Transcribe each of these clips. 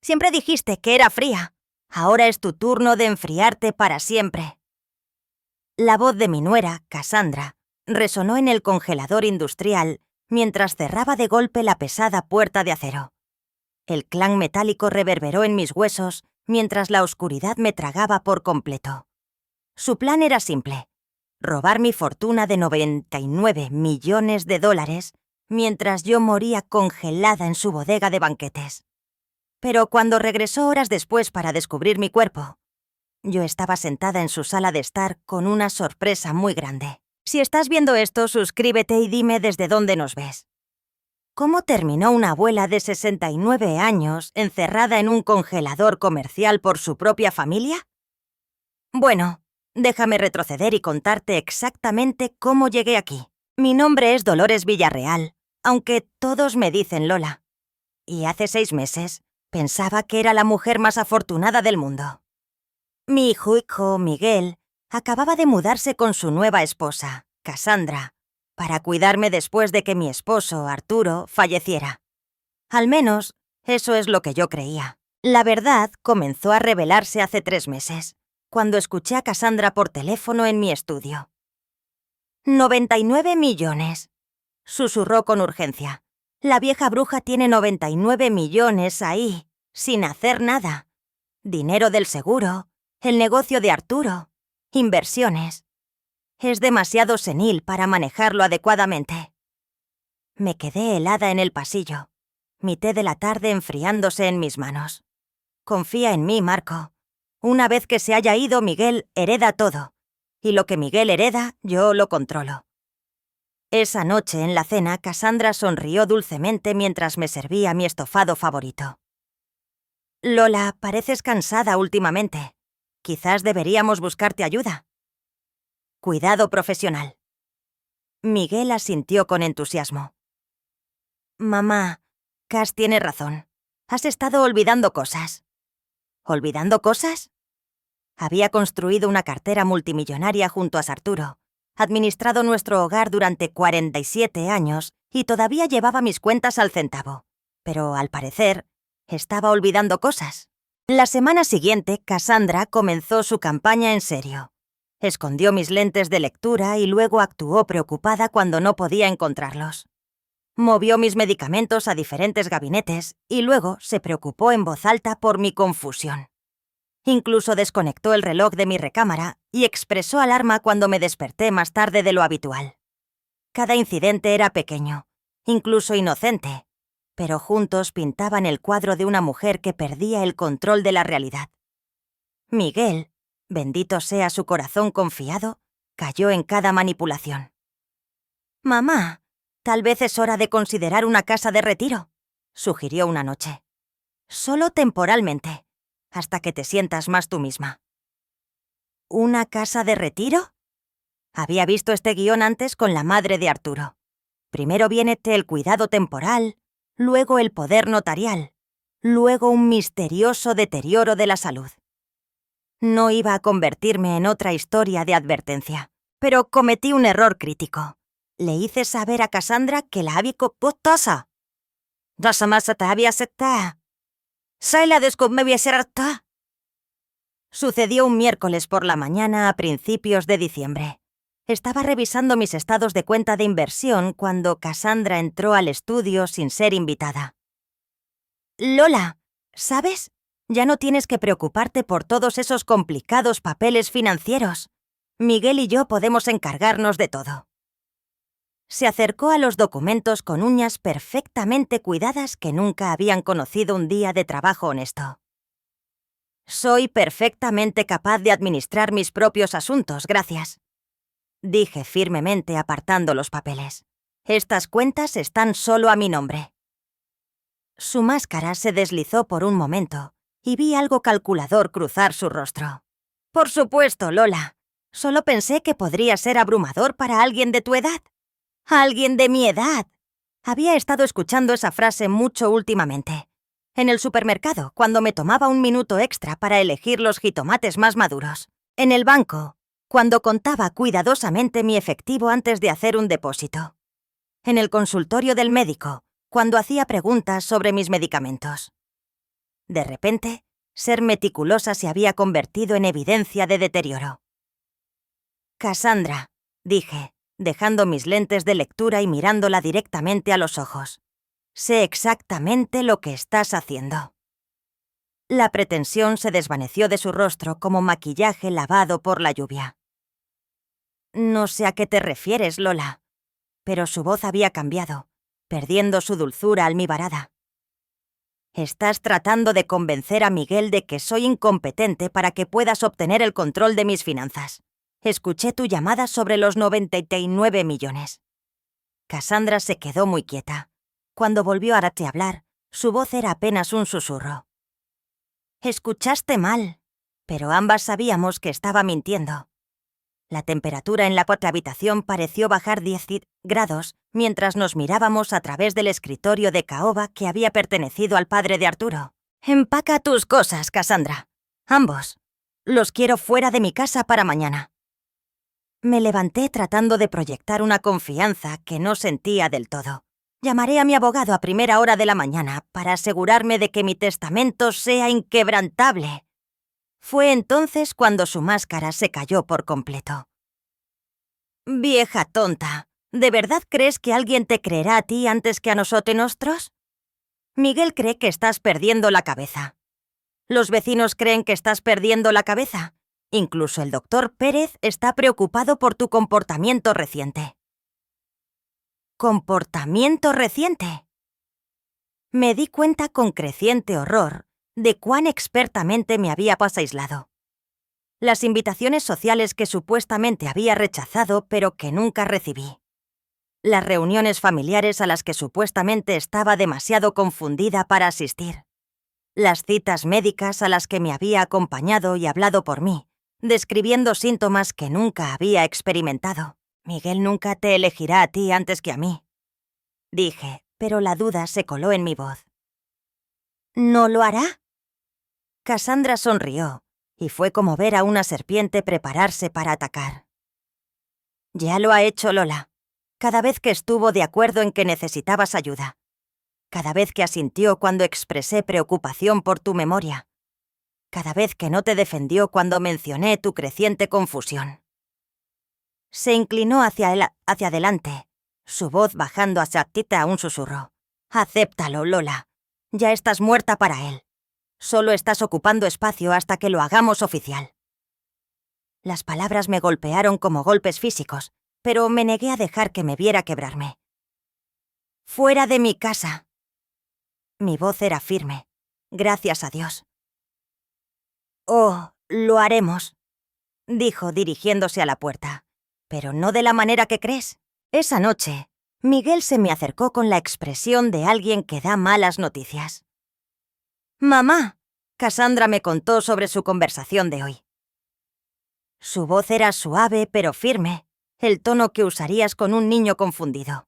Siempre dijiste que era fría. Ahora es tu turno de enfriarte para siempre. La voz de mi nuera, Cassandra, resonó en el congelador industrial mientras cerraba de golpe la pesada puerta de acero. El clan metálico reverberó en mis huesos mientras la oscuridad me tragaba por completo. Su plan era simple: robar mi fortuna de $99 millones mientras yo moría congelada en su bodega de banquetes. Pero cuando regresó horas después para descubrir mi cuerpo, yo estaba sentada en su sala de estar con una sorpresa muy grande. Si estás viendo esto, suscríbete y dime desde dónde nos ves. ¿Cómo terminó una abuela de 69 años encerrada en un congelador comercial por su propia familia? Bueno, déjame retroceder y contarte exactamente cómo llegué aquí. Mi nombre es Dolores Villarreal, aunque todos me dicen Lola. Y hace 6 meses pensaba que era la mujer más afortunada del mundo. Mi hijo, Miguel, acababa de mudarse con su nueva esposa, Cassandra, para cuidarme después de que mi esposo, Arturo, falleciera. Al menos, eso es lo que yo creía. La verdad comenzó a revelarse hace 3 meses, cuando escuché a Cassandra por teléfono en mi estudio. «$99 millones», susurró con urgencia. La vieja bruja tiene 99 millones ahí, sin hacer nada. Dinero del seguro, el negocio de Arturo, inversiones. Es demasiado senil para manejarlo adecuadamente. Me quedé helada en el pasillo, mi té de la tarde enfriándose en mis manos. Confía en mí, Marco. Una vez que se haya ido, Miguel hereda todo. Y lo que Miguel hereda, yo lo controlo. Esa noche en la cena, Cassandra sonrió dulcemente mientras me servía mi estofado favorito. Lola, pareces cansada últimamente. Quizás deberíamos buscarte ayuda. Cuidado profesional. Miguel asintió con entusiasmo. Mamá, Cass tiene razón. Has estado olvidando cosas. ¿Olvidando cosas? Había construido una cartera multimillonaria junto a Arturo, administrado nuestro hogar durante 47 años y todavía llevaba mis cuentas al centavo. Pero, al parecer, estaba olvidando cosas. La semana siguiente, Cassandra comenzó su campaña en serio. Escondió mis lentes de lectura y luego actuó preocupada cuando no podía encontrarlos. Movió mis medicamentos a diferentes gabinetes y luego se preocupó en voz alta por mi confusión. Incluso desconectó el reloj de mi recámara y expresó alarma cuando me desperté más tarde de lo habitual. Cada incidente era pequeño, incluso inocente, pero juntos pintaban el cuadro de una mujer que perdía el control de la realidad. Miguel, bendito sea su corazón confiado, cayó en cada manipulación. «Mamá, tal vez es hora de considerar una casa de retiro», sugirió una noche. «Solo temporalmente, hasta que te sientas más tú misma». ¿Una casa de retiro? Había visto este guión antes con la madre de Arturo. Primero viene el cuidado temporal, luego el poder notarial, luego un misterioso deterioro de la salud. No iba a convertirme en otra historia de advertencia, pero cometí un error crítico. Le hice saber a Cassandra que la había coputosa. Sucedió un miércoles por la mañana a principios de diciembre. Estaba revisando mis estados de cuenta de inversión cuando Cassandra entró al estudio sin ser invitada. «Lola, ¿sabes? Ya no tienes que preocuparte por todos esos complicados papeles financieros. Miguel y yo podemos encargarnos de todo». Se acercó a los documentos con uñas perfectamente cuidadas que nunca habían conocido un día de trabajo honesto. «Soy perfectamente capaz de administrar mis propios asuntos, gracias», dije firmemente apartando los papeles. «Estas cuentas están solo a mi nombre». Su máscara se deslizó por un momento y vi algo calculador cruzar su rostro. «Por supuesto, Lola. Solo pensé que podría ser abrumador para alguien de tu edad». «¡Alguien de mi edad!». Había estado escuchando esa frase mucho últimamente. En el supermercado, cuando me tomaba un minuto extra para elegir los jitomates más maduros. En el banco, cuando contaba cuidadosamente mi efectivo antes de hacer un depósito. En el consultorio del médico, cuando hacía preguntas sobre mis medicamentos. De repente, ser meticulosa se había convertido en evidencia de deterioro. «Cassandra», dije, dejando mis lentes de lectura y mirándola directamente a los ojos. «Sé exactamente lo que estás haciendo». La pretensión se desvaneció de su rostro como maquillaje lavado por la lluvia. «No sé a qué te refieres, Lola», pero su voz había cambiado, perdiendo su dulzura almibarada. «Estás tratando de convencer a Miguel de que soy incompetente para que puedas obtener el control de mis finanzas. Escuché tu llamada sobre los 99 millones». Cassandra se quedó muy quieta. Cuando volvió a hablar, su voz era apenas un susurro. «Escuchaste mal», pero ambas sabíamos que estaba mintiendo. La temperatura en la otra habitación pareció bajar 10 grados mientras nos mirábamos a través del escritorio de caoba que había pertenecido al padre de Arturo. «Empaca tus cosas, Cassandra. Ambos. Los quiero fuera de mi casa para mañana». Me levanté tratando de proyectar una confianza que no sentía del todo. «Llamaré a mi abogado a primera hora de la mañana para asegurarme de que mi testamento sea inquebrantable». Fue entonces cuando su máscara se cayó por completo. «Vieja tonta, ¿de verdad crees que alguien te creerá a ti antes que a nosotros? Miguel cree que estás perdiendo la cabeza. Los vecinos creen que estás perdiendo la cabeza. Incluso el doctor Pérez está preocupado por tu comportamiento reciente». ¿Comportamiento reciente? Me di cuenta con creciente horror de cuán expertamente me había aislado. Las invitaciones sociales que supuestamente había rechazado pero que nunca recibí. Las reuniones familiares a las que supuestamente estaba demasiado confundida para asistir. Las citas médicas a las que me había acompañado y hablado por mí, describiendo síntomas que nunca había experimentado. «Miguel nunca te elegirá a ti antes que a mí», dije, pero la duda se coló en mi voz. «¿No lo hará?» Cassandra sonrió, y fue como ver a una serpiente prepararse para atacar. «Ya lo ha hecho, Lola. Cada vez que estuvo de acuerdo en que necesitabas ayuda. Cada vez que asintió cuando expresé preocupación por tu memoria. Cada vez que no te defendió cuando mencioné tu creciente confusión». Se inclinó hacia adelante, su voz bajando hacia Tita a un susurro. «Acéptalo, Lola. Ya estás muerta para él. Solo estás ocupando espacio hasta que lo hagamos oficial». Las palabras me golpearon como golpes físicos, pero me negué a dejar que me viera quebrarme. «Fuera de mi casa». Mi voz era firme. Gracias a Dios. «Oh, lo haremos», dijo dirigiéndose a la puerta. «Pero no de la manera que crees». Esa noche, Miguel se me acercó con la expresión de alguien que da malas noticias. «Mamá», Cassandra me contó sobre su conversación de hoy. Su voz era suave pero firme, el tono que usarías con un niño confundido.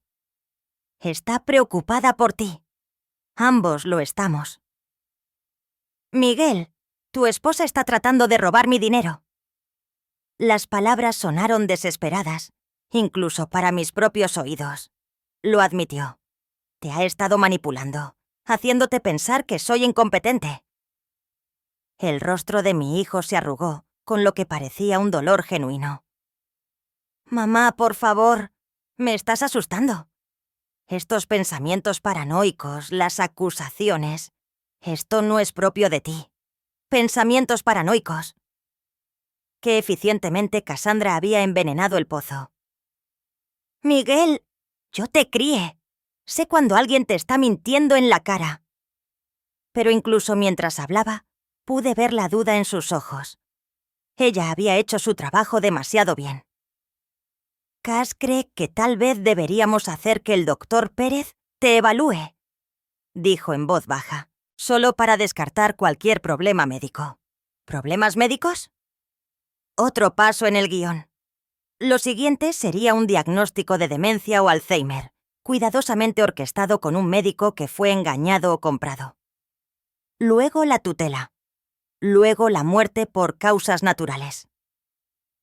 «Está preocupada por ti. Ambos lo estamos». «Miguel, tu esposa está tratando de robar mi dinero». Las palabras sonaron desesperadas, incluso para mis propios oídos. Lo admitió. «Te ha estado manipulando, haciéndote pensar que soy incompetente». El rostro de mi hijo se arrugó, con lo que parecía un dolor genuino. «Mamá, por favor, me estás asustando. Estos pensamientos paranoicos, las acusaciones, esto no es propio de ti. Pensamientos paranoicos». Qué eficientemente Cassandra había envenenado el pozo. «Miguel, yo te crié. Sé cuando alguien te está mintiendo en la cara». Pero incluso mientras hablaba, pude ver la duda en sus ojos. Ella había hecho su trabajo demasiado bien. «Cass cree que tal vez deberíamos hacer que el doctor Pérez te evalúe», dijo en voz baja, solo para descartar cualquier problema médico. ¿Problemas médicos? Otro paso en el guión. Lo siguiente sería un diagnóstico de demencia o Alzheimer, cuidadosamente orquestado con un médico que fue engañado o comprado. Luego la tutela. Luego la muerte por causas naturales.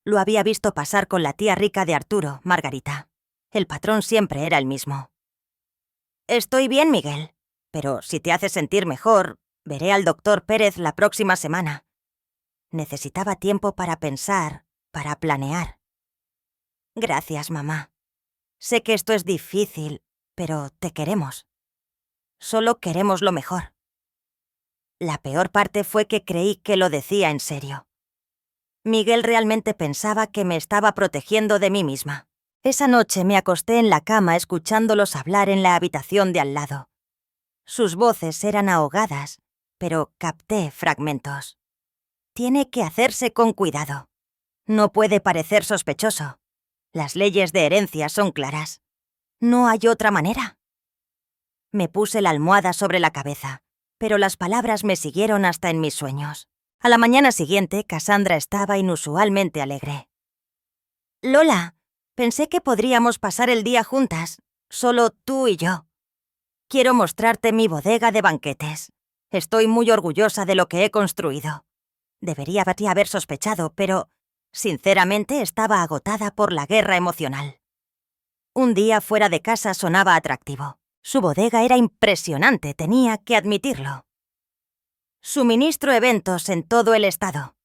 Lo había visto pasar con la tía rica de Arturo, Margarita. El patrón siempre era el mismo. «Estoy bien, Miguel, pero si te hace sentir mejor, Veré al doctor Pérez la próxima semana. Necesitaba tiempo para pensar, para planear. Gracias, mamá. Sé que esto es difícil, pero te queremos. Solo queremos lo mejor. La peor parte fue que creí que lo decía en serio. Miguel realmente pensaba que me estaba protegiendo de mí misma. Esa noche me acosté en la cama escuchándolos hablar en la habitación de al lado. Sus voces eran ahogadas, pero capté fragmentos. Tiene que hacerse con cuidado. No puede parecer sospechoso. Las leyes de herencia son claras. No hay otra manera. Me puse la almohada sobre la cabeza, pero las palabras me siguieron hasta en mis sueños. A la mañana siguiente, Cassandra estaba inusualmente alegre. «Lola, pensé que podríamos pasar el día juntas, solo tú y yo. Quiero mostrarte mi bodega de banquetes. Estoy muy orgullosa de lo que he construido. Debería haber sospechado, pero, sinceramente, estaba agotada por la guerra emocional». Un día fuera de casa sonaba atractivo. Su bodega era impresionante, tenía que admitirlo. «Suministro eventos en todo el estado»,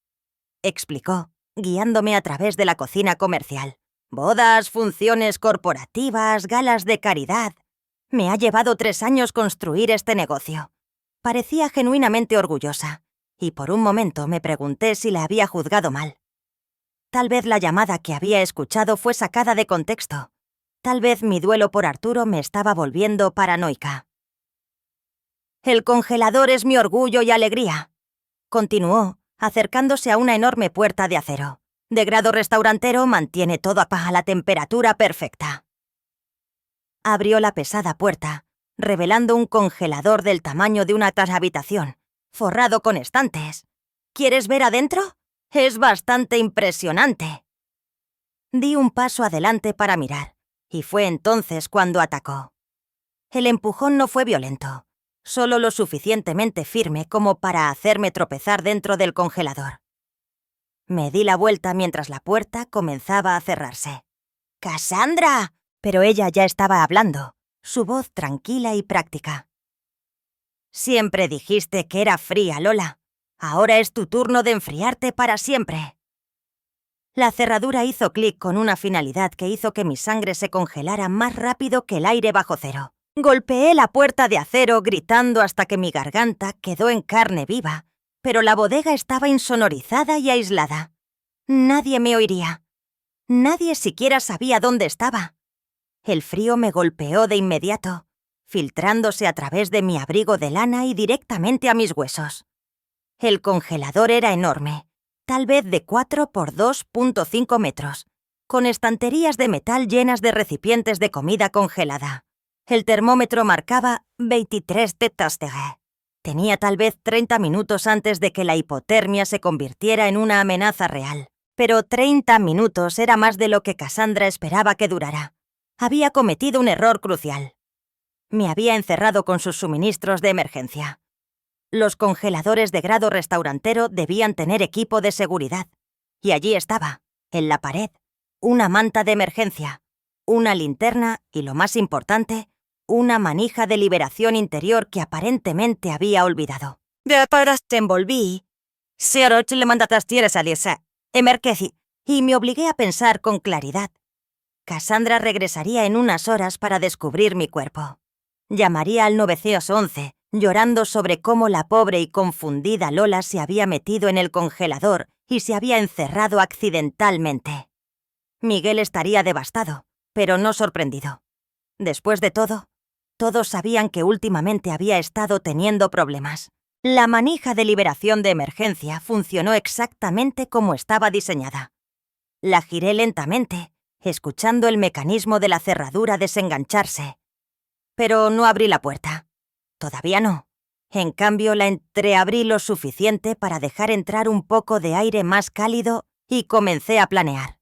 explicó, guiándome a través de la cocina comercial. «Bodas, funciones corporativas, galas de caridad. Me ha llevado 3 años construir este negocio». Parecía genuinamente orgullosa, y por un momento me pregunté si la había juzgado mal. Tal vez la llamada que había escuchado fue sacada de contexto. Tal vez mi duelo por Arturo me estaba volviendo paranoica. «El congelador es mi orgullo y alegría», continuó, acercándose a una enorme puerta de acero. «De grado restaurantero mantiene todo a la temperatura perfecta». Abrió la pesada puerta, revelando un congelador del tamaño de una habitación, forrado con estantes. «¿Quieres ver adentro? Es bastante impresionante». Di un paso adelante para mirar, y fue entonces cuando atacó. El empujón no fue violento, solo lo suficientemente firme como para hacerme tropezar dentro del congelador. Me di la vuelta mientras la puerta comenzaba a cerrarse. «¡Cassandra!», pero ella ya estaba hablando, su voz tranquila y práctica. «Siempre dijiste que era fría, Lola. Ahora es tu turno de enfriarte para siempre». La cerradura hizo clic con una finalidad que hizo que mi sangre se congelara más rápido que el aire bajo cero. Golpeé la puerta de acero gritando hasta que mi garganta quedó en carne viva, pero la bodega estaba insonorizada y aislada. Nadie me oiría. Nadie siquiera sabía dónde estaba. El frío me golpeó de inmediato, filtrándose a través de mi abrigo de lana y directamente a mis huesos. El congelador era enorme, tal vez de 4 por 2.5 metros, con estanterías de metal llenas de recipientes de comida congelada. El termómetro marcaba 23 Tetastege. Tenía tal vez 30 minutos antes de que la hipotermia se convirtiera en una amenaza real. Pero 30 minutos era más de lo que Cassandra esperaba que durara. Había cometido un error crucial. Me había encerrado con sus suministros de emergencia. Los congeladores de grado restaurantero debían tener equipo de seguridad. Y allí estaba, en la pared, una manta de emergencia, una linterna y, lo más importante, una manija de liberación interior que aparentemente había olvidado. Te envolví. Y me obligué a pensar con claridad. Cassandra regresaría en unas horas para descubrir mi cuerpo. Llamaría al 911, llorando sobre cómo la pobre y confundida Lola se había metido en el congelador y se había encerrado accidentalmente. Miguel estaría devastado, pero no sorprendido. Después de todo, todos sabían que últimamente había estado teniendo problemas. La manija de liberación de emergencia funcionó exactamente como estaba diseñada. La giré lentamente, escuchando el mecanismo de la cerradura desengancharse. Pero no abrí la puerta. Todavía no. En cambio, la entreabrí lo suficiente para dejar entrar un poco de aire más cálido y comencé a planear.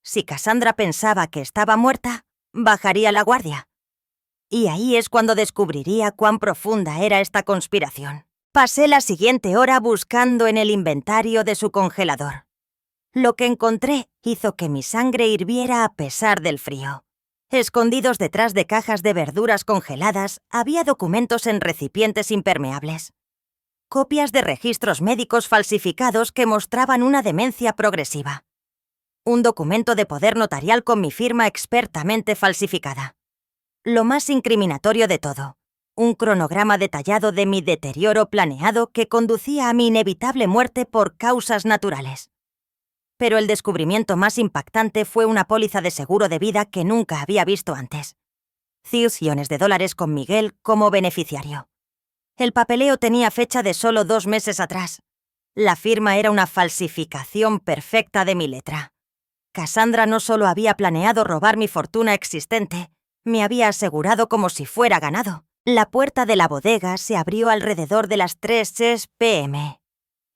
Si Cassandra pensaba que estaba muerta, bajaría la guardia. Y ahí es cuando descubriría cuán profunda era esta conspiración. Pasé la siguiente hora buscando en el inventario de su congelador. Lo que encontré hizo que mi sangre hirviera a pesar del frío. Escondidos detrás de cajas de verduras congeladas, había documentos en recipientes impermeables. copias de registros médicos falsificados que mostraban una demencia progresiva. Un documento de poder notarial con mi firma expertamente falsificada. Lo más incriminatorio de todo, un cronograma detallado de mi deterioro planeado que conducía a mi inevitable muerte por causas naturales. Pero el descubrimiento más impactante fue una póliza de seguro de vida que nunca había visto antes. $100,000,000 con Miguel como beneficiario. El papeleo tenía fecha de solo 2 meses atrás. La firma era una falsificación perfecta de mi letra. Cassandra no solo había planeado robar mi fortuna existente, me había asegurado como si fuera ganado. La puerta de la bodega se abrió alrededor de las 3 p.m.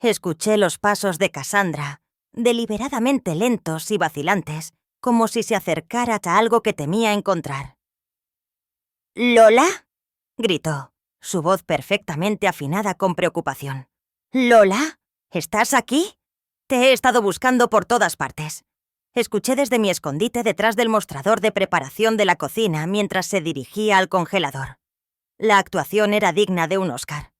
Escuché los pasos de Cassandra, deliberadamente lentos y vacilantes, como si se acercara a algo que temía encontrar. «¿Lola?», gritó, su voz perfectamente afinada con preocupación. «¿Lola? ¿Estás aquí? Te he estado buscando por todas partes». Escuché desde mi escondite detrás del mostrador de preparación de la cocina mientras se dirigía al congelador. La actuación era digna de un Oscar.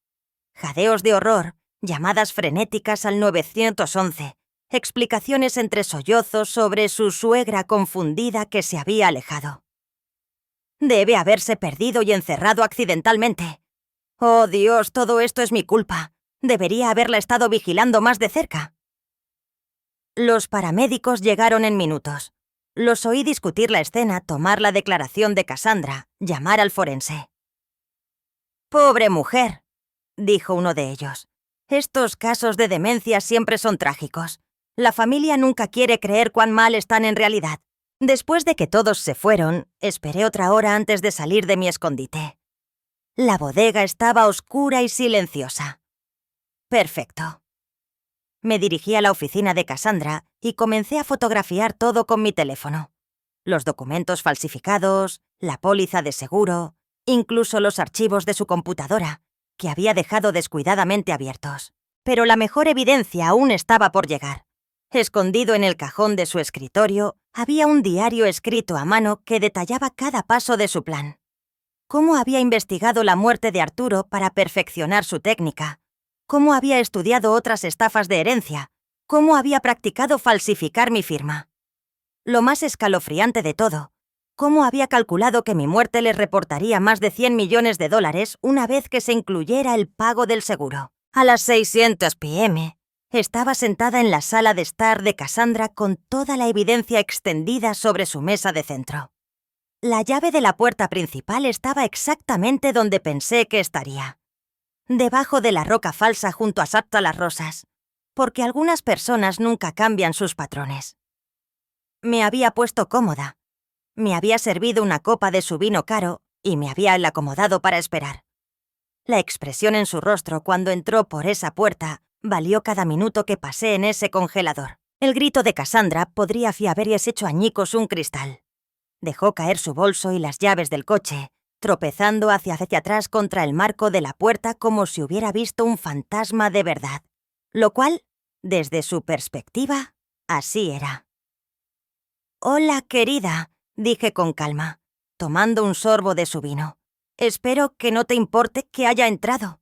Jadeos de horror, llamadas frenéticas al 911, explicaciones entre sollozos sobre su suegra confundida que se había alejado. Debe haberse perdido y encerrado accidentalmente. Oh Dios, todo esto es mi culpa. Debería haberla estado vigilando más de cerca. Los paramédicos llegaron en minutos. Los oí discutir la escena, tomar la declaración de Cassandra, llamar al forense. «Pobre mujer», dijo uno de ellos. «Estos casos de demencia siempre son trágicos. La familia nunca quiere creer cuán mal están en realidad». Después de que todos se fueron, esperé otra hora antes de salir de mi escondite. La bodega estaba oscura y silenciosa. Perfecto. Me dirigí a la oficina de Cassandra y comencé a fotografiar todo con mi teléfono. Los documentos falsificados, la póliza de seguro, incluso los archivos de su computadora, que había dejado descuidadamente abiertos. Pero la mejor evidencia aún estaba por llegar. Escondido en el cajón de su escritorio, había un diario escrito a mano que detallaba cada paso de su plan. Cómo había investigado la muerte de Arturo para perfeccionar su técnica, cómo había estudiado otras estafas de herencia, cómo había practicado falsificar mi firma. Lo más escalofriante de todo, cómo había calculado que mi muerte les reportaría más de $100 millones una vez que se incluyera el pago del seguro. A las 600 p.m., estaba sentada en la sala de estar de Cassandra con toda la evidencia extendida sobre su mesa de centro. La llave de la puerta principal estaba exactamente donde pensé que estaría. Debajo de la roca falsa junto a Sapta las Rosas, porque algunas personas nunca cambian sus patrones. Me había puesto cómoda. Me había servido una copa de su vino caro y me había acomodado para esperar. La expresión en su rostro cuando entró por esa puerta valió cada minuto que pasé en ese congelador. El grito de Cassandra podría haberles hecho añicos un cristal. Dejó caer su bolso y las llaves del coche, tropezando hacia atrás contra el marco de la puerta como si hubiera visto un fantasma de verdad. Lo cual, desde su perspectiva, así era. «Hola, querida», dije con calma, tomando un sorbo de su vino. «Espero que no te importe que haya entrado.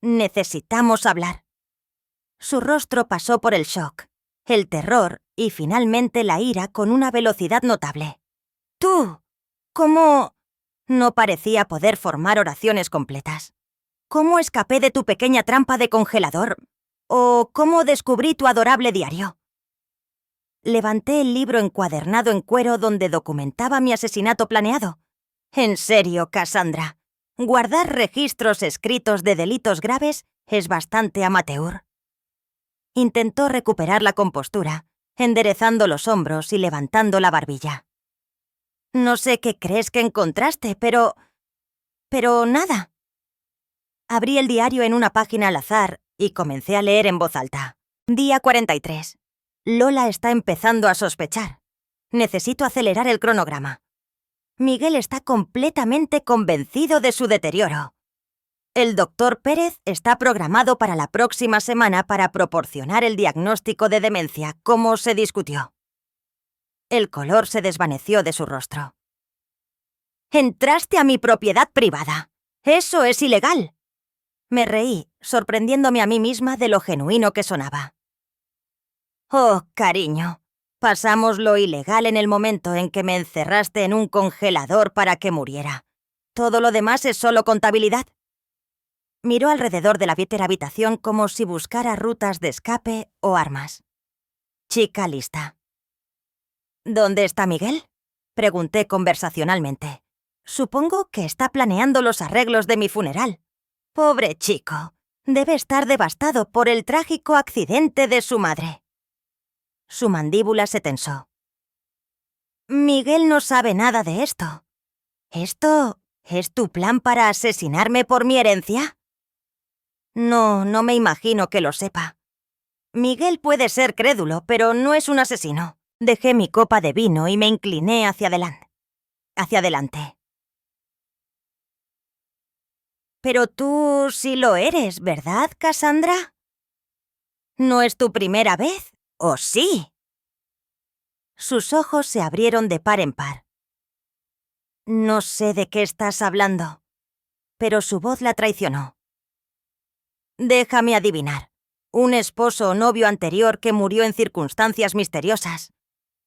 Necesitamos hablar». Su rostro pasó por el shock, el terror y finalmente la ira con una velocidad notable. «¿Tú? ¿Cómo?» No parecía poder formar oraciones completas. «¿Cómo escapé de tu pequeña trampa de congelador? ¿O cómo descubrí tu adorable diario?» Levanté el libro encuadernado en cuero donde documentaba mi asesinato planeado. En serio, Cassandra, guardar registros escritos de delitos graves es bastante amateur. Intentó recuperar la compostura, enderezando los hombros y levantando la barbilla. «No sé qué crees que encontraste, pero nada». Abrí el diario en una página al azar y comencé a leer en voz alta. Día 43. Lola está empezando a sospechar. Necesito acelerar el cronograma. Miguel está completamente convencido de su deterioro. El doctor Pérez está programado para la próxima semana para proporcionar el diagnóstico de demencia, como se discutió. El color se desvaneció de su rostro. «Entraste a mi propiedad privada. Eso es ilegal». Me reí sorprendiéndome a mí misma de lo genuino que sonaba. Oh, cariño, pasamos lo ilegal en el momento en que me encerraste en un congelador para que muriera. Todo lo demás es solo contabilidad. Miró alrededor de la biétera habitación como si buscara rutas de escape o armas. Chica lista. ¿Dónde está Miguel? Pregunté conversacionalmente. Supongo que está planeando los arreglos de mi funeral. Pobre chico. Debe estar devastado por el trágico accidente de su madre. Su mandíbula se tensó. Miguel no sabe nada de esto. ¿Esto es tu plan para asesinarme por mi herencia? No me imagino que lo sepa. Miguel puede ser crédulo, pero no es un asesino. Dejé mi copa de vino y me incliné hacia adelante. Pero tú sí lo eres, ¿verdad, Cassandra? ¿No es tu primera vez? ¿O sí? Sus ojos se abrieron de par en par. No sé de qué estás hablando, pero su voz la traicionó. Déjame adivinar. Un esposo o novio anterior que murió en circunstancias misteriosas.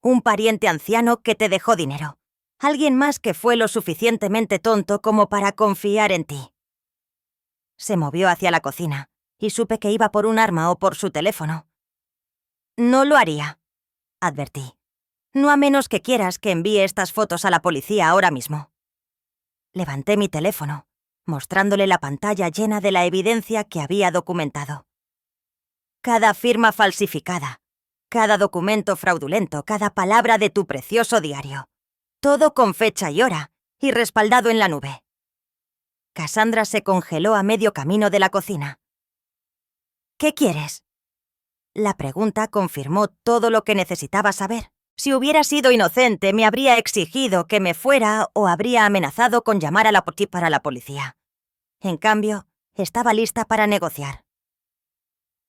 Un pariente anciano que te dejó dinero. Alguien más que fue lo suficientemente tonto como para confiar en ti. Se movió hacia la cocina y supe que iba por un arma o por su teléfono. No lo haría, advertí. No a menos que quieras que envíe estas fotos a la policía ahora mismo. Levanté mi teléfono, mostrándole la pantalla llena de la evidencia que había documentado. Cada firma falsificada, cada documento fraudulento, cada palabra de tu precioso diario. Todo con fecha y hora, y respaldado en la nube. Cassandra se congeló a medio camino de la cocina. ¿Qué quieres? La pregunta confirmó todo lo que necesitaba saber. Si hubiera sido inocente, me habría exigido que me fuera o habría amenazado con llamar a la policía. En cambio, estaba lista para negociar.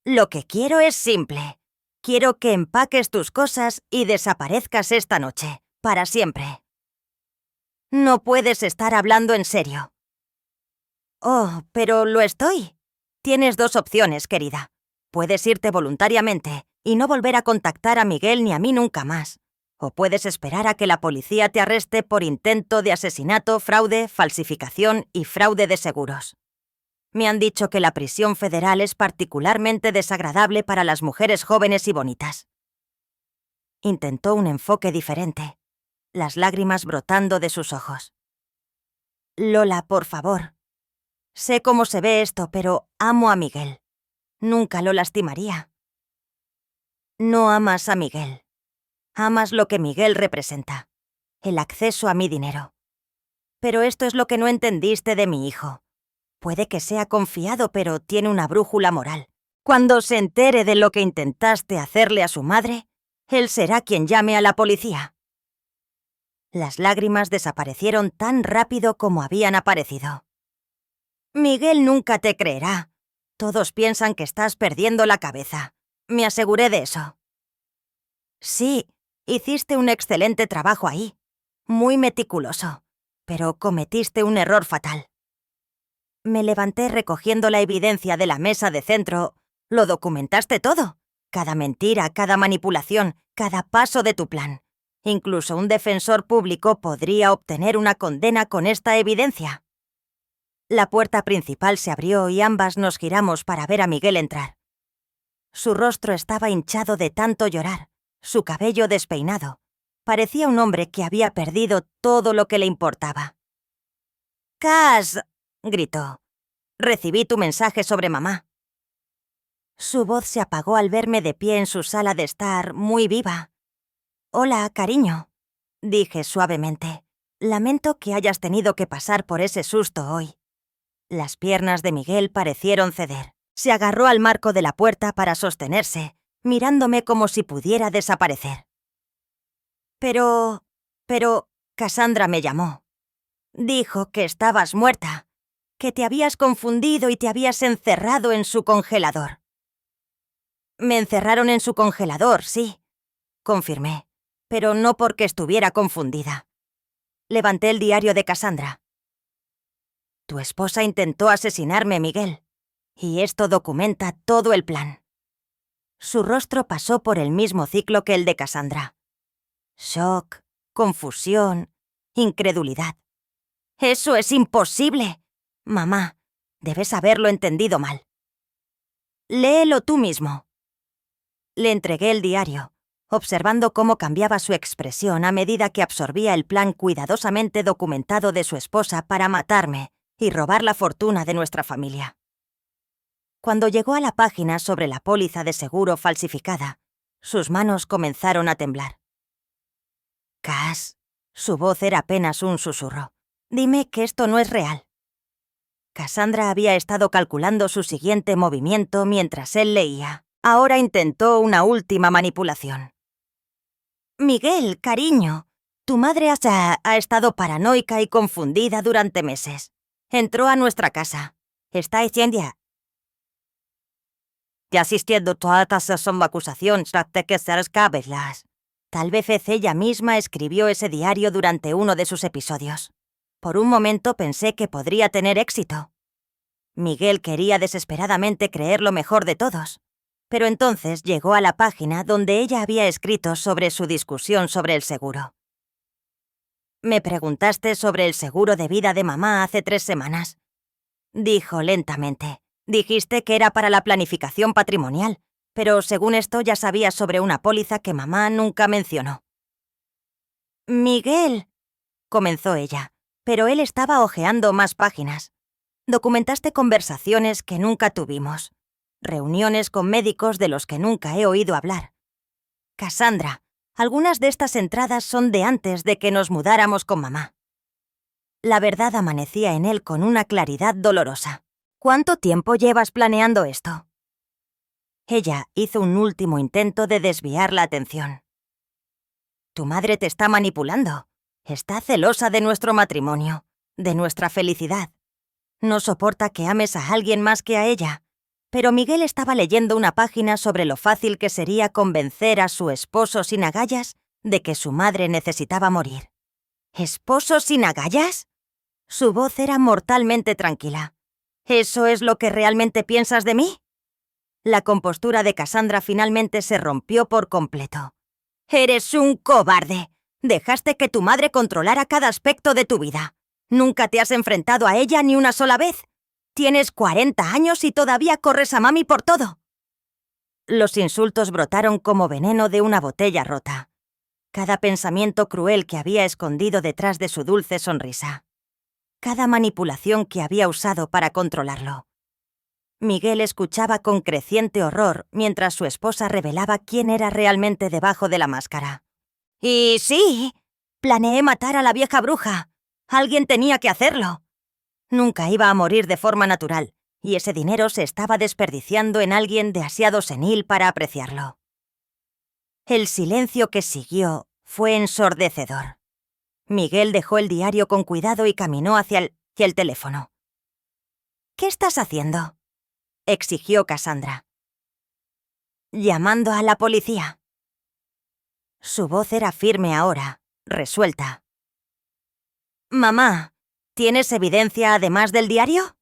Lo que quiero es simple. Quiero que empaques tus cosas y desaparezcas esta noche, para siempre. No puedes estar hablando en serio. Oh, pero lo estoy. Tienes dos opciones, querida. Puedes irte voluntariamente y no volver a contactar a Miguel ni a mí nunca más. O puedes esperar a que la policía te arreste por intento de asesinato, fraude, falsificación y fraude de seguros. Me han dicho que la prisión federal es particularmente desagradable para las mujeres jóvenes y bonitas. Intentó un enfoque diferente, las lágrimas brotando de sus ojos. Lola, por favor. Sé cómo se ve esto, pero amo a Miguel. Nunca lo lastimaría. No amas a Miguel. Amas lo que Miguel representa, el acceso a mi dinero. Pero esto es lo que no entendiste de mi hijo. Puede que sea confiado, pero tiene una brújula moral. Cuando se entere de lo que intentaste hacerle a su madre, él será quien llame a la policía. Las lágrimas desaparecieron tan rápido como habían aparecido. Miguel nunca te creerá. Todos piensan que estás perdiendo la cabeza. Me aseguré de eso. Sí, hiciste un excelente trabajo ahí. Muy meticuloso. Pero cometiste un error fatal. Me levanté recogiendo la evidencia de la mesa de centro. Lo documentaste todo. Cada mentira, cada manipulación, cada paso de tu plan. Incluso un defensor público podría obtener una condena con esta evidencia. La puerta principal se abrió y ambas nos giramos para ver a Miguel entrar. Su rostro estaba hinchado de tanto llorar, su cabello despeinado. Parecía un hombre que había perdido todo lo que le importaba. «Cass», gritó. «Recibí tu mensaje sobre mamá». Su voz se apagó al verme de pie en su sala de estar, muy viva. «Hola, cariño», dije suavemente. «Lamento que hayas tenido que pasar por ese susto hoy». Las piernas de Miguel parecieron ceder. Se agarró al marco de la puerta para sostenerse, mirándome como si pudiera desaparecer. Pero, Cassandra me llamó. Dijo que estabas muerta, que te habías confundido y te habías encerrado en su congelador. Me encerraron en su congelador, sí, confirmé, pero no porque estuviera confundida. Levanté el diario de Cassandra. Tu esposa intentó asesinarme, Miguel. Y esto documenta todo el plan. Su rostro pasó por el mismo ciclo que el de Cassandra. Shock, confusión, incredulidad. ¡Eso es imposible! Mamá, debes haberlo entendido mal. Léelo tú mismo. Le entregué el diario, observando cómo cambiaba su expresión a medida que absorbía el plan cuidadosamente documentado de su esposa para matarme y robar la fortuna de nuestra familia. Cuando llegó a la página sobre la póliza de seguro falsificada, sus manos comenzaron a temblar. Cass, su voz era apenas un susurro. Dime que esto no es real. Cassandra había estado calculando su siguiente movimiento mientras él leía. Ahora intentó una última manipulación. Miguel, cariño, tu madre ha estado paranoica y confundida durante meses. Entró a nuestra casa. Está diciendo y asistiendo todas esas acusaciones de que ser cabezas. Tal vez ella misma escribió ese diario durante uno de sus episodios. Por un momento pensé que podría tener éxito. Miguel quería desesperadamente creer lo mejor de todos, pero entonces llegó a la página donde ella había escrito sobre su discusión sobre el seguro. Me preguntaste sobre el seguro de vida de mamá hace 3 semanas. Dijo lentamente. Dijiste que era para la planificación patrimonial, pero según esto ya sabías sobre una póliza que mamá nunca mencionó. Miguel, comenzó ella, pero él estaba hojeando más páginas. Documentaste conversaciones que nunca tuvimos, reuniones con médicos de los que nunca he oído hablar. Cassandra, algunas de estas entradas son de antes de que nos mudáramos con mamá. La verdad amanecía en él con una claridad dolorosa. ¿Cuánto tiempo llevas planeando esto? Ella hizo un último intento de desviar la atención. Tu madre te está manipulando. Está celosa de nuestro matrimonio, de nuestra felicidad. No soporta que ames a alguien más que a ella. Pero Miguel estaba leyendo una página sobre lo fácil que sería convencer a su esposo sin agallas de que su madre necesitaba morir. ¿Esposo sin agallas? Su voz era mortalmente tranquila. ¿Eso es lo que realmente piensas de mí? La compostura de Cassandra finalmente se rompió por completo. ¡Eres un cobarde! Dejaste que tu madre controlara cada aspecto de tu vida. Nunca te has enfrentado a ella ni una sola vez. Tienes 40 años y todavía corres a mami por todo. Los insultos brotaron como veneno de una botella rota. Cada pensamiento cruel que había escondido detrás de su dulce sonrisa. Cada manipulación que había usado para controlarlo. Miguel escuchaba con creciente horror mientras su esposa revelaba quién era realmente debajo de la máscara. Y sí, planeé matar a la vieja bruja. Alguien tenía que hacerlo. Nunca iba a morir de forma natural, y ese dinero se estaba desperdiciando en alguien demasiado senil para apreciarlo. El silencio que siguió fue ensordecedor. Miguel dejó el diario con cuidado y caminó hacia el teléfono. ¿Qué estás haciendo?, exigió Cassandra. Llamando a la policía. Su voz era firme ahora, resuelta. Mamá, ¿tienes evidencia además del diario?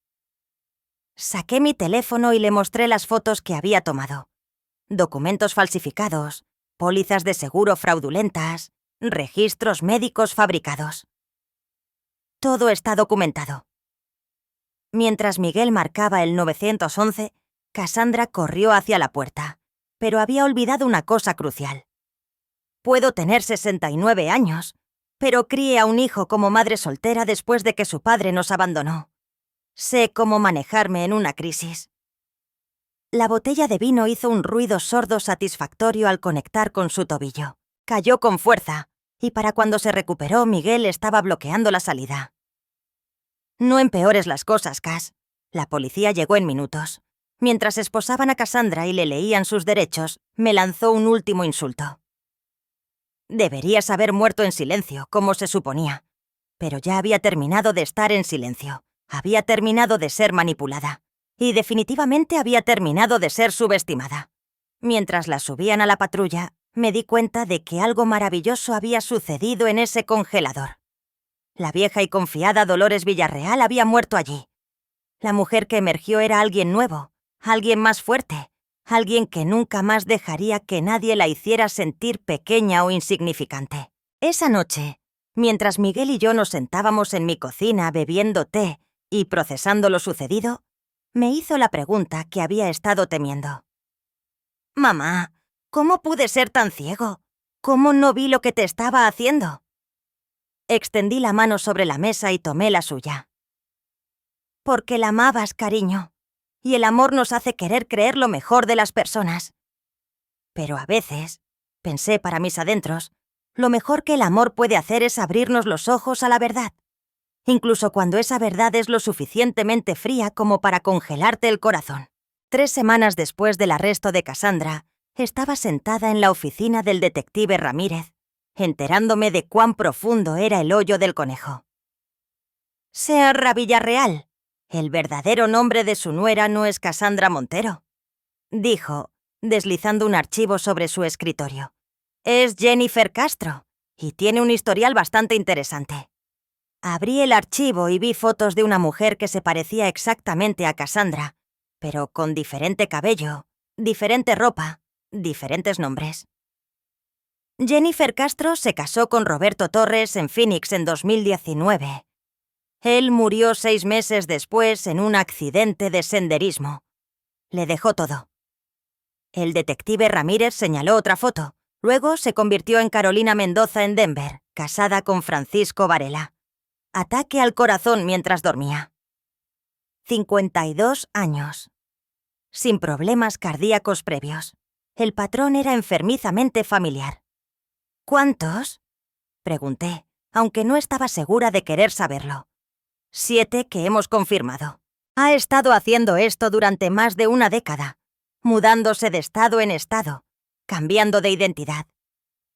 Saqué mi teléfono y le mostré las fotos que había tomado. Documentos falsificados, pólizas de seguro fraudulentas, registros médicos fabricados. Todo está documentado. Mientras Miguel marcaba el 911, Cassandra corrió hacia la puerta, pero había olvidado una cosa crucial. Puedo tener 69 años, pero crié a un hijo como madre soltera después de que su padre nos abandonó. Sé cómo manejarme en una crisis. La botella de vino hizo un ruido sordo satisfactorio al conectar con su tobillo. Cayó con fuerza, y para cuando se recuperó, Miguel estaba bloqueando la salida. No empeores las cosas, Cass. La policía llegó en minutos. Mientras esposaban a Cassandra y le leían sus derechos, me lanzó un último insulto. Deberías haber muerto en silencio, como se suponía. Pero ya había terminado de estar en silencio. Había terminado de ser manipulada. Y definitivamente había terminado de ser subestimada. Mientras la subían a la patrulla, me di cuenta de que algo maravilloso había sucedido en ese congelador. La vieja y confiada Dolores Villarreal había muerto allí. La mujer que emergió era alguien nuevo, alguien más fuerte, alguien que nunca más dejaría que nadie la hiciera sentir pequeña o insignificante. Esa noche, mientras Miguel y yo nos sentábamos en mi cocina bebiendo té y procesando lo sucedido, me hizo la pregunta que había estado temiendo. «Mamá, ¿cómo pude ser tan ciego? ¿Cómo no vi lo que te estaba haciendo?» Extendí la mano sobre la mesa y tomé la suya. «Porque la amabas, cariño, y el amor nos hace querer creer lo mejor de las personas. Pero a veces, pensé para mis adentros, lo mejor que el amor puede hacer es abrirnos los ojos a la verdad, incluso cuando esa verdad es lo suficientemente fría como para congelarte el corazón». 3 semanas después del arresto de Cassandra, estaba sentada en la oficina del detective Ramírez, enterándome de cuán profundo era el hoyo del conejo. «Señora Villarreal, el verdadero nombre de su nuera no es Cassandra Montero», dijo, deslizando un archivo sobre su escritorio. «Es Jennifer Castro, y tiene un historial bastante interesante». Abrí el archivo y vi fotos de una mujer que se parecía exactamente a Cassandra, pero con diferente cabello, diferente ropa, diferentes nombres. Jennifer Castro se casó con Roberto Torres en Phoenix en 2019. Él murió 6 meses después en un accidente de senderismo. Le dejó todo. El detective Ramírez señaló otra foto. Luego se convirtió en Carolina Mendoza en Denver, casada con Francisco Varela. Ataque al corazón mientras dormía. 52 años. Sin problemas cardíacos previos. El patrón era enfermizamente familiar. ¿Cuántos?, pregunté, aunque no estaba segura de querer saberlo. 7 que hemos confirmado. Ha estado haciendo esto durante más de una década, mudándose de estado en estado, cambiando de identidad.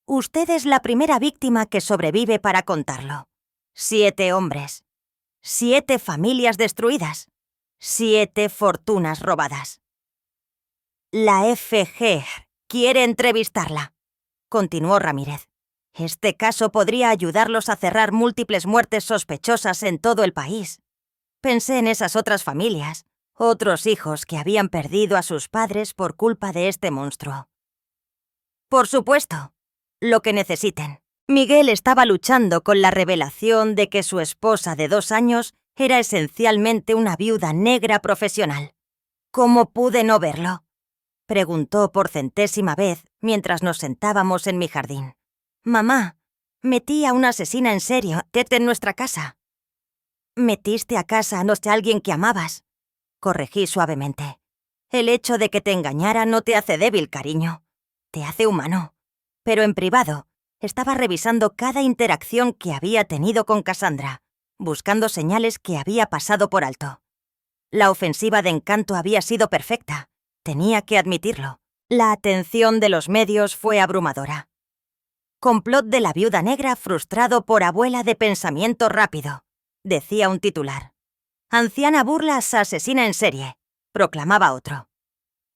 Usted es la primera víctima que sobrevive para contarlo. 7 hombres. 7 familias destruidas. 7 fortunas robadas. La FG quiere entrevistarla, continuó Ramírez. Este caso podría ayudarlos a cerrar múltiples muertes sospechosas en todo el país. Pensé en esas otras familias, otros hijos que habían perdido a sus padres por culpa de este monstruo. Por supuesto, lo que necesiten. Miguel estaba luchando con la revelación de que su esposa de 2 años era esencialmente una viuda negra profesional. ¿Cómo pude no verlo?, preguntó por 100ª vez mientras nos sentábamos en mi jardín. «Mamá, metí a una asesina en serio en nuestra casa». «Metiste a casa a alguien que amabas», corregí suavemente. «El hecho de que te engañara no te hace débil, cariño. Te hace humano». Pero en privado, estaba revisando cada interacción que había tenido con Cassandra, buscando señales que había pasado por alto. La ofensiva de encanto había sido perfecta. Tenía que admitirlo. La atención de los medios fue abrumadora. «Complot de la viuda negra frustrado por abuela de pensamiento rápido», decía un titular. «Anciana burla a asesina en serie», proclamaba otro.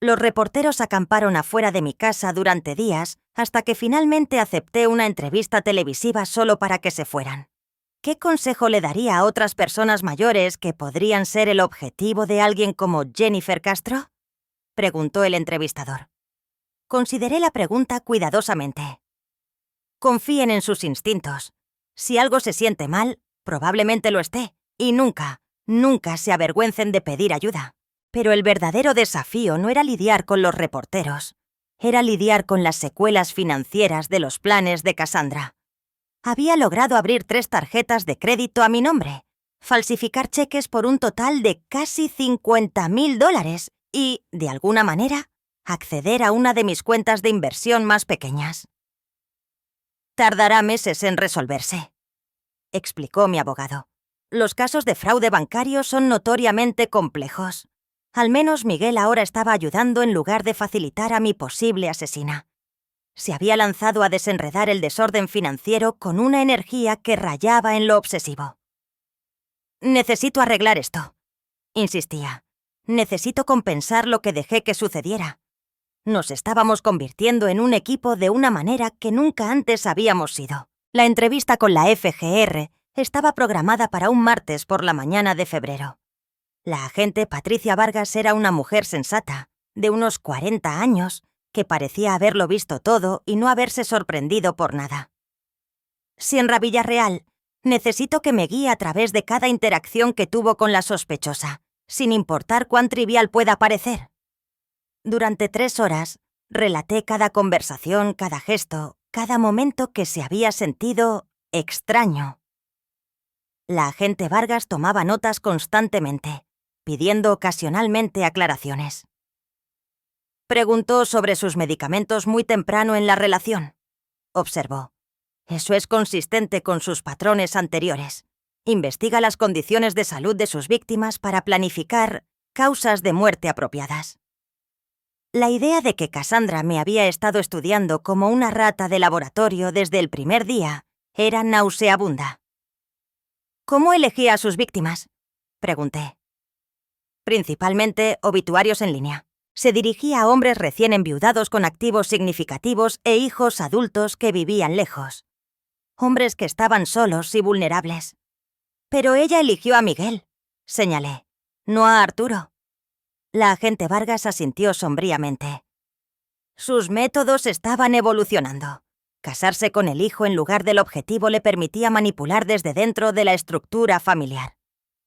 Los reporteros acamparon afuera de mi casa durante días hasta que finalmente acepté una entrevista televisiva solo para que se fueran. ¿Qué consejo le daría a otras personas mayores que podrían ser el objetivo de alguien como Jennifer Castro?, preguntó el entrevistador. Consideré la pregunta cuidadosamente. Confíen en sus instintos. Si algo se siente mal, probablemente lo esté, y nunca, nunca se avergüencen de pedir ayuda. Pero el verdadero desafío no era lidiar con los reporteros, era lidiar con las secuelas financieras de los planes de Cassandra. Había logrado abrir 3 tarjetas de crédito a mi nombre, falsificar cheques por un total de casi $50,000 y, de alguna manera, acceder a una de mis cuentas de inversión más pequeñas. «Tardará meses en resolverse», explicó mi abogado. «Los casos de fraude bancario son notoriamente complejos. Al menos Miguel ahora estaba ayudando en lugar de facilitar a mi posible asesina. Se había lanzado a desenredar el desorden financiero con una energía que rayaba en lo obsesivo. «Necesito arreglar esto», insistía. «Necesito compensar lo que dejé que sucediera». Nos estábamos convirtiendo en un equipo de una manera que nunca antes habíamos sido. La entrevista con la FGR estaba programada para un martes por la mañana de febrero. La agente Patricia Vargas era una mujer sensata, de unos 40 años, que parecía haberlo visto todo y no haberse sorprendido por nada. Sienra Villarreal, necesito que me guíe a través de cada interacción que tuvo con la sospechosa, sin importar cuán trivial pueda parecer. Durante 3 horas, relaté cada conversación, cada gesto, cada momento que se había sentido extraño. La agente Vargas tomaba notas constantemente, pidiendo ocasionalmente aclaraciones. Preguntó sobre sus medicamentos muy temprano en la relación. Observó. Eso es consistente con sus patrones anteriores. Investiga las condiciones de salud de sus víctimas para planificar causas de muerte apropiadas. La idea de que Cassandra me había estado estudiando como una rata de laboratorio desde el primer día era nauseabunda. ¿Cómo elegía a sus víctimas?, pregunté. Principalmente obituarios en línea. Se dirigía a hombres recién enviudados con activos significativos e hijos adultos que vivían lejos. Hombres que estaban solos y vulnerables. Pero ella eligió a Miguel, señalé, no a Arturo. La agente Vargas asintió sombríamente. Sus métodos estaban evolucionando. Casarse con el hijo en lugar del objetivo le permitía manipular desde dentro de la estructura familiar.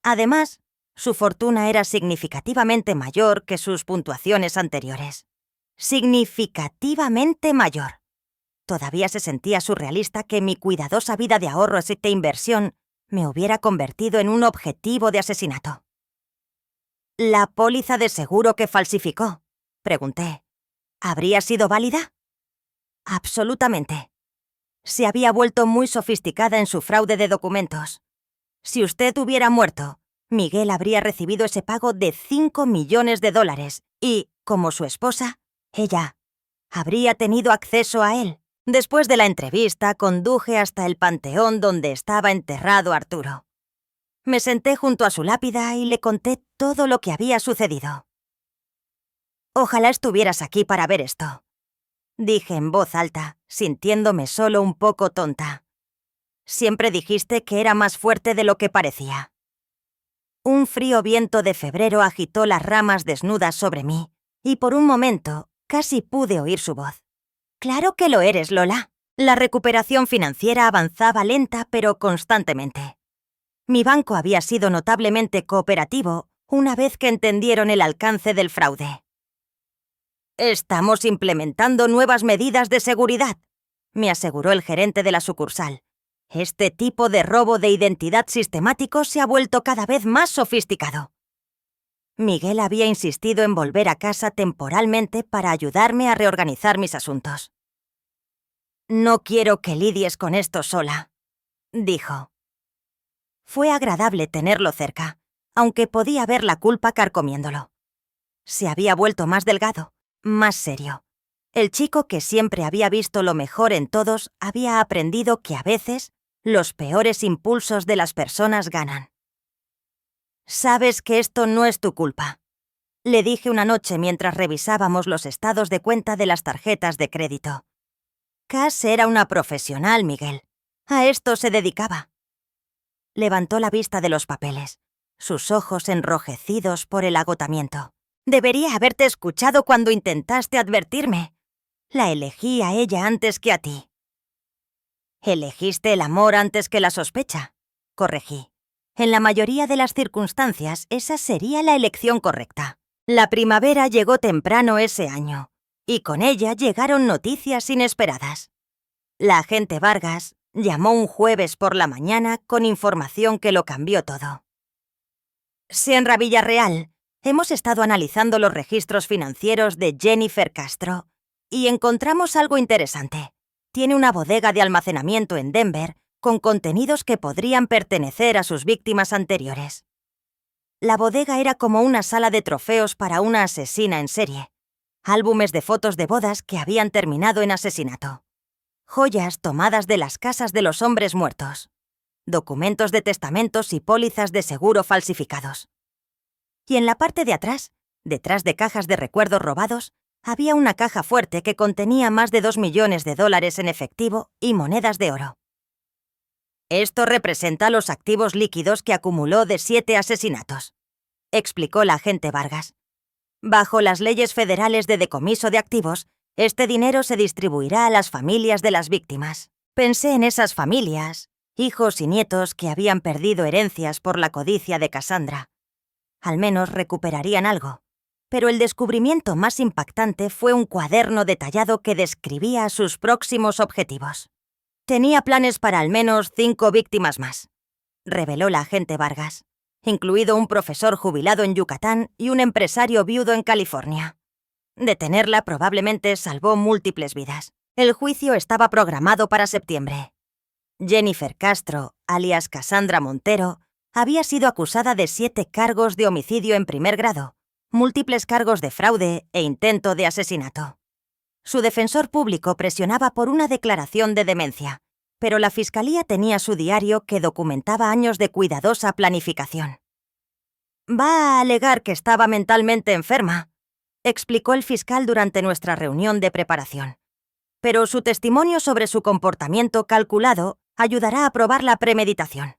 Además, su fortuna era significativamente mayor que sus puntuaciones anteriores. Significativamente mayor. Todavía se sentía surrealista que mi cuidadosa vida de ahorros y de inversión me hubiera convertido en un objetivo de asesinato. ¿La póliza de seguro que falsificó?, pregunté. ¿Habría sido válida? Absolutamente. Se había vuelto muy sofisticada en su fraude de documentos. Si usted hubiera muerto, Miguel habría recibido ese pago de $5 millones y, como su esposa, ella habría tenido acceso a él. Después de la entrevista, conduje hasta el panteón donde estaba enterrado Arturo. Me senté junto a su lápida y le conté todo lo que había sucedido. Ojalá estuvieras aquí para ver esto, dije en voz alta, sintiéndome solo un poco tonta. Siempre dijiste que era más fuerte de lo que parecía. Un frío viento de febrero agitó las ramas desnudas sobre mí, y por un momento casi pude oír su voz. Claro que lo eres, Lola. La recuperación financiera avanzaba lenta pero constantemente. Mi banco había sido notablemente cooperativo una vez que entendieron el alcance del fraude. Estamos implementando nuevas medidas de seguridad, me aseguró el gerente de la sucursal. Este tipo de robo de identidad sistemático se ha vuelto cada vez más sofisticado. Miguel había insistido en volver a casa temporalmente para ayudarme a reorganizar mis asuntos. No quiero que lidies con esto sola, dijo. Fue agradable tenerlo cerca, aunque podía ver la culpa carcomiéndolo. Se había vuelto más delgado, más serio. El chico que siempre había visto lo mejor en todos había aprendido que a veces los peores impulsos de las personas ganan. Sabes que esto no es tu culpa, le dije una noche mientras revisábamos los estados de cuenta de las tarjetas de crédito. Cass era una profesional, Miguel. A esto se dedicaba. Levantó la vista de los papeles, sus ojos enrojecidos por el agotamiento. Debería haberte escuchado cuando intentaste advertirme. La elegí a ella antes que a ti. Elegiste el amor antes que la sospecha, corregí. En la mayoría de las circunstancias, esa sería la elección correcta. La primavera llegó temprano ese año, y con ella llegaron noticias inesperadas. La agente Vargas llamó un jueves por la mañana con información que lo cambió todo. Sienra Villarreal, hemos estado analizando los registros financieros de Jennifer Castro y encontramos algo interesante. Tiene una bodega de almacenamiento en Denver con contenidos que podrían pertenecer a sus víctimas anteriores. La bodega era como una sala de trofeos para una asesina en serie. Álbumes de fotos de bodas que habían terminado en asesinato. Joyas tomadas de las casas de los hombres muertos. Documentos de testamentos y pólizas de seguro falsificados. Y en la parte de atrás, detrás de cajas de recuerdos robados, había una caja fuerte que contenía más de $2 millones en efectivo y monedas de oro. Esto representa los activos líquidos que acumuló de 7 asesinatos. explicó la agente Vargas. Bajo las leyes federales de decomiso de activos, este dinero se distribuirá a las familias de las víctimas. Pensé en esas familias, hijos y nietos que habían perdido herencias por la codicia de Cassandra. Al menos recuperarían algo. Pero el descubrimiento más impactante fue un cuaderno detallado que describía sus próximos objetivos. Tenía planes para al menos 5 víctimas más, reveló la agente Vargas, incluido un profesor jubilado en Yucatán y un empresario viudo en California. Detenerla probablemente salvó múltiples vidas. El juicio estaba programado para septiembre. Jennifer Castro, alias Cassandra Montero, había sido acusada de 7 cargos de homicidio en primer grado, múltiples cargos de fraude e intento de asesinato. Su defensor público presionaba por una declaración de demencia, pero la fiscalía tenía su diario que documentaba años de cuidadosa planificación. «Va a alegar que estaba mentalmente enferma», explicó el fiscal durante nuestra reunión de preparación. «Pero su testimonio sobre su comportamiento calculado ayudará a probar la premeditación».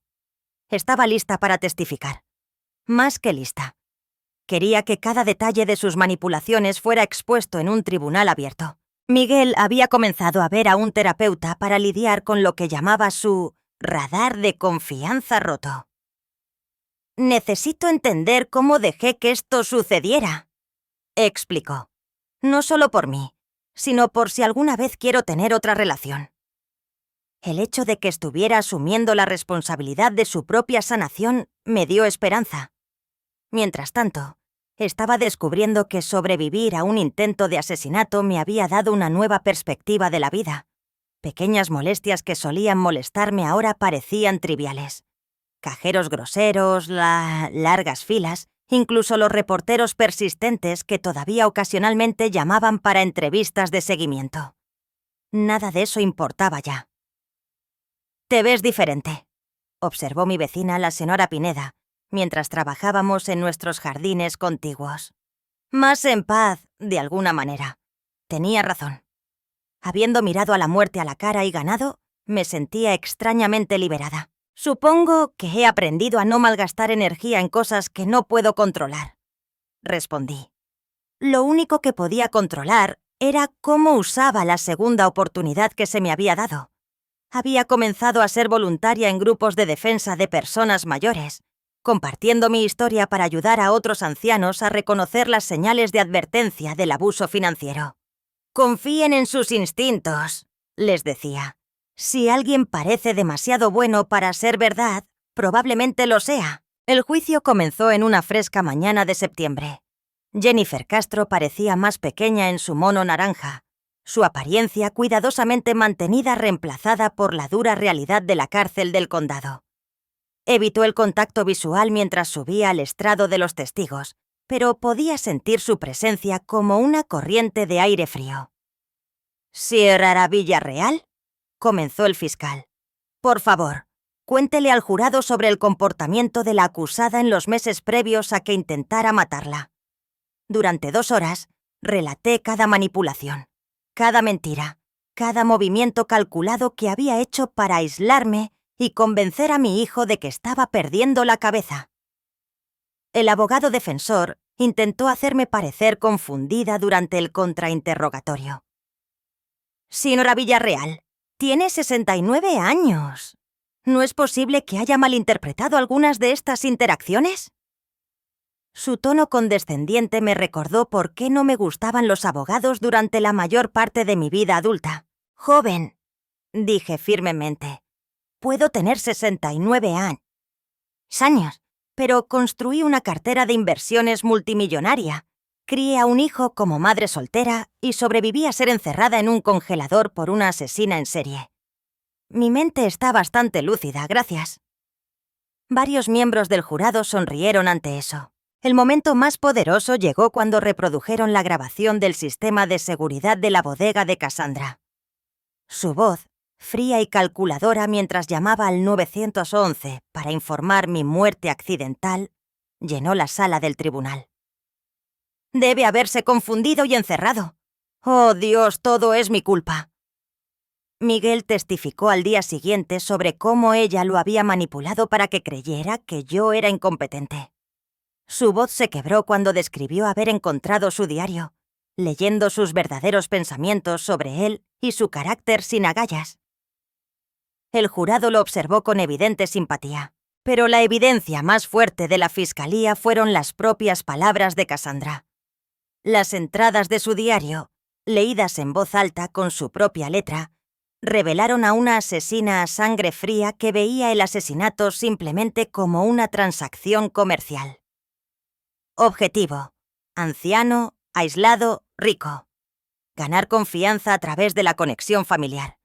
Estaba lista para testificar. Más que lista. Quería que cada detalle de sus manipulaciones fuera expuesto en un tribunal abierto. Miguel había comenzado a ver a un terapeuta para lidiar con lo que llamaba su radar de confianza roto. «Necesito entender cómo dejé que esto sucediera», explicó. «No solo por mí, sino por si alguna vez quiero tener otra relación». El hecho de que estuviera asumiendo la responsabilidad de su propia sanación me dio esperanza. Mientras tanto, estaba descubriendo que sobrevivir a un intento de asesinato me había dado una nueva perspectiva de la vida. Pequeñas molestias que solían molestarme ahora parecían triviales. Cajeros groseros, largas filas, incluso los reporteros persistentes que todavía ocasionalmente llamaban para entrevistas de seguimiento. Nada de eso importaba ya. «Te ves diferente», observó mi vecina, la señora Pineda, mientras trabajábamos en nuestros jardines contiguos. «Más en paz, de alguna manera». Tenía razón. Habiendo mirado a la muerte a la cara y ganado, me sentía extrañamente liberada. «Supongo que he aprendido a no malgastar energía en cosas que no puedo controlar», respondí. Lo único que podía controlar era cómo usaba la segunda oportunidad que se me había dado. Había comenzado a ser voluntaria en grupos de defensa de personas mayores, compartiendo mi historia para ayudar a otros ancianos a reconocer las señales de advertencia del abuso financiero. «Confíen en sus instintos», les decía. «Si alguien parece demasiado bueno para ser verdad, probablemente lo sea». El juicio comenzó en una fresca mañana de septiembre. Jennifer Castro parecía más pequeña en su mono naranja, su apariencia cuidadosamente mantenida reemplazada por la dura realidad de la cárcel del condado. Evitó el contacto visual mientras subía al estrado de los testigos, pero podía sentir su presencia como una corriente de aire frío. «Sierra Villarreal», comenzó el fiscal. «Por favor, cuéntele al jurado sobre el comportamiento de la acusada en los meses previos a que intentara matarla». Durante 2 horas, relaté cada manipulación, cada mentira, cada movimiento calculado que había hecho para aislarme y convencer a mi hijo de que estaba perdiendo la cabeza. El abogado defensor intentó hacerme parecer confundida durante el contrainterrogatorio. «Señora Villarreal, tiene 69 años. ¿No es posible que haya malinterpretado algunas de estas interacciones?» Su tono condescendiente me recordó por qué no me gustaban los abogados durante la mayor parte de mi vida adulta. «Joven», dije firmemente, «puedo tener 69 años, pero construí una cartera de inversiones multimillonaria, crié a un hijo como madre soltera y sobreviví a ser encerrada en un congelador por una asesina en serie. Mi mente está bastante lúcida, gracias». Varios miembros del jurado sonrieron ante eso. El momento más poderoso llegó cuando reprodujeron la grabación del sistema de seguridad de la bodega de Cassandra. Su voz, fría y calculadora mientras llamaba al 911 para informar mi muerte accidental, llenó la sala del tribunal. «Debe haberse confundido y encerrado. ¡Oh, Dios, todo es mi culpa!». Miguel testificó al día siguiente sobre cómo ella lo había manipulado para que creyera que yo era incompetente. Su voz se quebró cuando describió haber encontrado su diario, leyendo sus verdaderos pensamientos sobre él y su carácter sin agallas. El jurado lo observó con evidente simpatía, pero la evidencia más fuerte de la fiscalía fueron las propias palabras de Cassandra. Las entradas de su diario, leídas en voz alta con su propia letra, revelaron a una asesina a sangre fría que veía el asesinato simplemente como una transacción comercial. Objetivo: anciano, aislado, rico. Ganar confianza a través de la conexión familiar.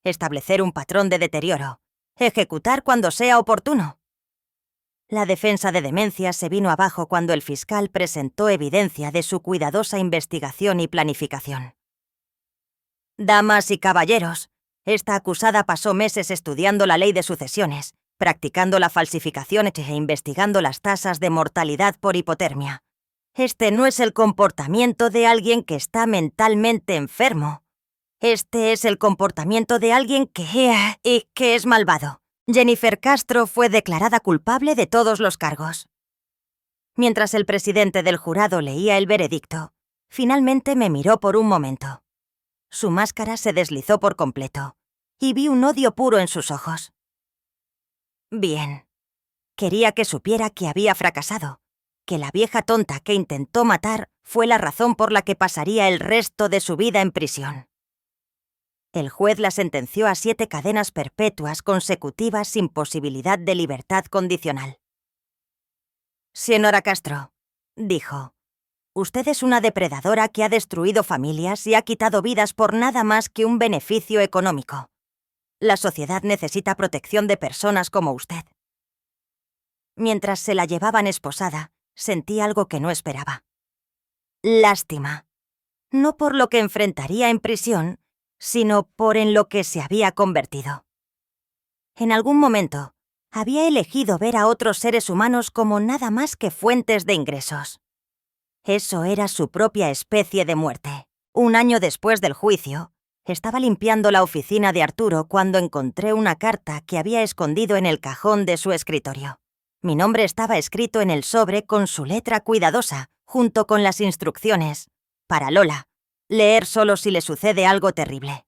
Establecer un patrón de deterioro. Ejecutar cuando sea oportuno. La defensa de demencia se vino abajo cuando el fiscal presentó evidencia de su cuidadosa investigación y planificación. Damas y caballeros, esta acusada pasó meses estudiando la ley de sucesiones, practicando la falsificación e investigando las tasas de mortalidad por hipotermia. Este no es el comportamiento de alguien que está mentalmente enfermo. Este es el comportamiento de alguien que es malvado. Jennifer Castro fue declarada culpable de todos los cargos. Mientras el presidente del jurado leía el veredicto, finalmente me miró por un momento. Su máscara se deslizó por completo, y vi un odio puro en sus ojos. Bien. Quería que supiera que había fracasado, que la vieja tonta que intentó matar fue la razón por la que pasaría el resto de su vida en prisión. El juez la sentenció a 7 cadenas perpetuas consecutivas sin posibilidad de libertad condicional. «Señora Castro», dijo, «usted es una depredadora que ha destruido familias y ha quitado vidas por nada más que un beneficio económico. La sociedad necesita protección de personas como usted». Mientras se la llevaban esposada, sentí algo que no esperaba. Lástima. No por lo que enfrentaría en prisión, sino por en lo que se había convertido. En algún momento, había elegido ver a otros seres humanos como nada más que fuentes de ingresos. Eso era su propia especie de muerte. Un año después del juicio, estaba limpiando la oficina de Arturo cuando encontré una carta que había escondido en el cajón de su escritorio. Mi nombre estaba escrito en el sobre con su letra cuidadosa, junto con las instrucciones. Para Lola. Leer solo si le sucede algo terrible.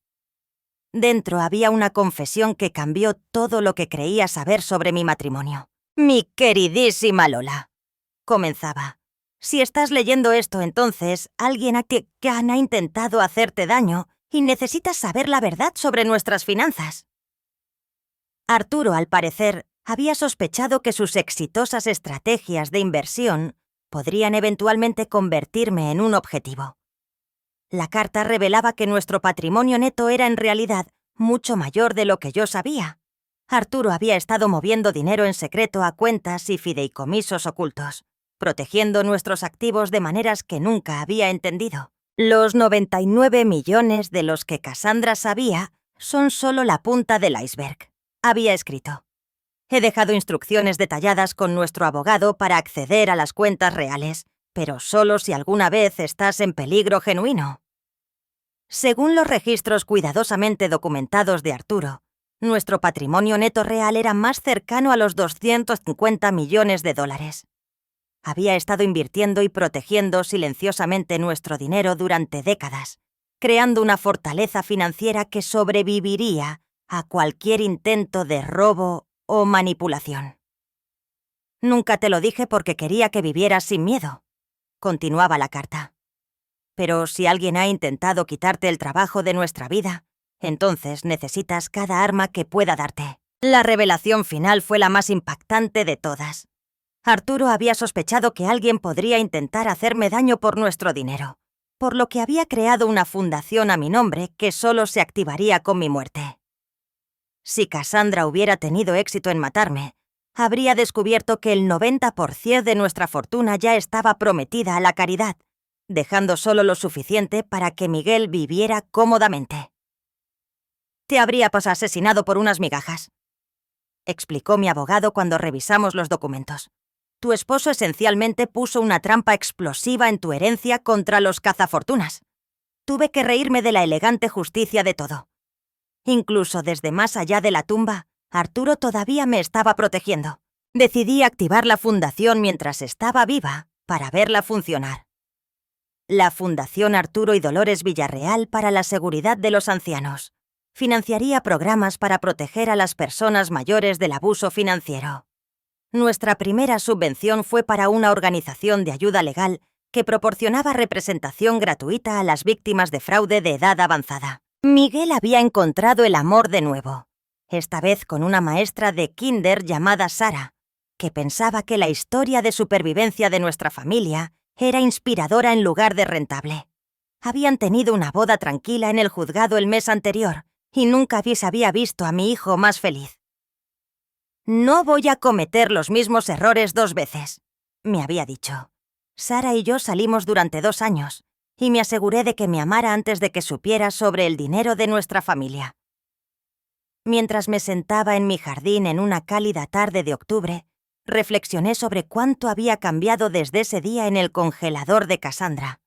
Dentro había una confesión que cambió todo lo que creía saber sobre mi matrimonio. «Mi queridísima Lola», comenzaba. «Si estás leyendo esto, entonces alguien ha intentado hacerte daño y necesitas saber la verdad sobre nuestras finanzas». Arturo, al parecer, había sospechado que sus exitosas estrategias de inversión podrían eventualmente convertirme en un objetivo. La carta revelaba que nuestro patrimonio neto era en realidad mucho mayor de lo que yo sabía. Arturo había estado moviendo dinero en secreto a cuentas y fideicomisos ocultos, protegiendo nuestros activos de maneras que nunca había entendido. Los 99 millones de los que Cassandra sabía son solo la punta del iceberg, había escrito. He dejado instrucciones detalladas con nuestro abogado para acceder a las cuentas reales, pero solo si alguna vez estás en peligro genuino. Según los registros cuidadosamente documentados de Arturo, nuestro patrimonio neto real era más cercano a los 250 millones de dólares. Había estado invirtiendo y protegiendo silenciosamente nuestro dinero durante décadas, creando una fortaleza financiera que sobreviviría a cualquier intento de robo o manipulación. «Nunca te lo dije porque quería que vivieras sin miedo», continuaba la carta. «Pero si alguien ha intentado quitarte el trabajo de nuestra vida, entonces necesitas cada arma que pueda darte». La revelación final fue la más impactante de todas. Arturo había sospechado que alguien podría intentar hacerme daño por nuestro dinero, por lo que había creado una fundación a mi nombre que solo se activaría con mi muerte. Si Cassandra hubiera tenido éxito en matarme, habría descubierto que el 90% de nuestra fortuna ya estaba prometida a la caridad, dejando solo lo suficiente para que Miguel viviera cómodamente. «Te habría asesinado por unas migajas», explicó mi abogado cuando revisamos los documentos. «Tu esposo esencialmente puso una trampa explosiva en tu herencia contra los cazafortunas. Tuve que reírme de la elegante justicia de todo. Incluso desde más allá de la tumba, Arturo todavía me estaba protegiendo. Decidí activar la fundación mientras estaba viva para verla funcionar. La Fundación Arturo y Dolores Villarreal para la Seguridad de los Ancianos financiaría programas para proteger a las personas mayores del abuso financiero. Nuestra primera subvención fue para una organización de ayuda legal que proporcionaba representación gratuita a las víctimas de fraude de edad avanzada. Miguel había encontrado el amor de nuevo, esta vez con una maestra de kinder llamada Sara, que pensaba que la historia de supervivencia de nuestra familia era inspiradora en lugar de rentable. Habían tenido una boda tranquila en el juzgado el mes anterior y nunca se había visto a mi hijo más feliz. «No voy a cometer los mismos errores 2 veces», me había dicho. Sara y yo salimos durante 2 años y me aseguré de que me amara antes de que supiera sobre el dinero de nuestra familia. Mientras me sentaba en mi jardín en una cálida tarde de octubre, reflexioné sobre cuánto había cambiado desde ese día en el congelador de Cassandra.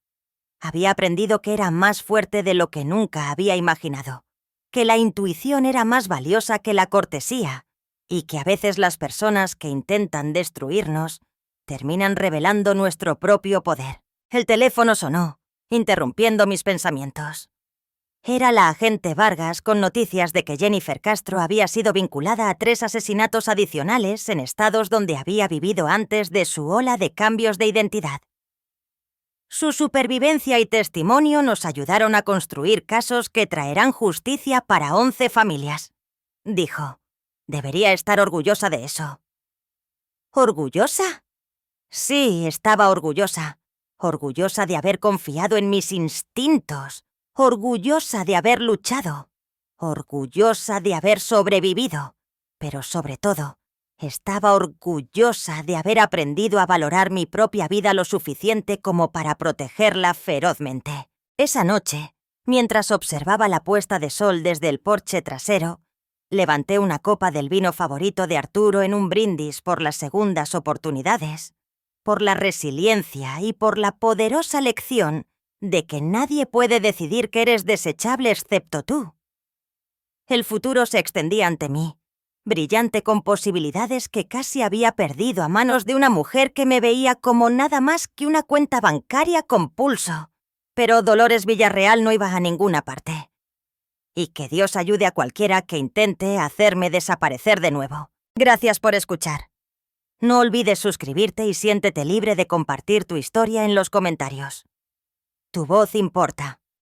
Había aprendido que era más fuerte de lo que nunca había imaginado, que la intuición era más valiosa que la cortesía y que a veces las personas que intentan destruirnos terminan revelando nuestro propio poder. El teléfono sonó, interrumpiendo mis pensamientos. Era la agente Vargas con noticias de que Jennifer Castro había sido vinculada a 3 asesinatos adicionales en estados donde había vivido antes de su ola de cambios de identidad. Su supervivencia y testimonio nos ayudaron a construir casos que traerán justicia para 11 familias, dijo. Debería estar orgullosa de eso. ¿Orgullosa? Sí, estaba orgullosa. Orgullosa de haber confiado en mis instintos. Orgullosa de haber luchado. Orgullosa de haber sobrevivido. Pero sobre todo, estaba orgullosa de haber aprendido a valorar mi propia vida lo suficiente como para protegerla ferozmente. Esa noche, mientras observaba la puesta de sol desde el porche trasero, levanté una copa del vino favorito de Arturo en un brindis por las segundas oportunidades, por la resiliencia y por la poderosa lección de que nadie puede decidir que eres desechable excepto tú. El futuro se extendía ante mí, brillante con posibilidades que casi había perdido a manos de una mujer que me veía como nada más que una cuenta bancaria con pulso. Pero Dolores Villarreal no iba a ninguna parte. Y que Dios ayude a cualquiera que intente hacerme desaparecer de nuevo. Gracias por escuchar. No olvides suscribirte y siéntete libre de compartir tu historia en los comentarios. Tu voz importa.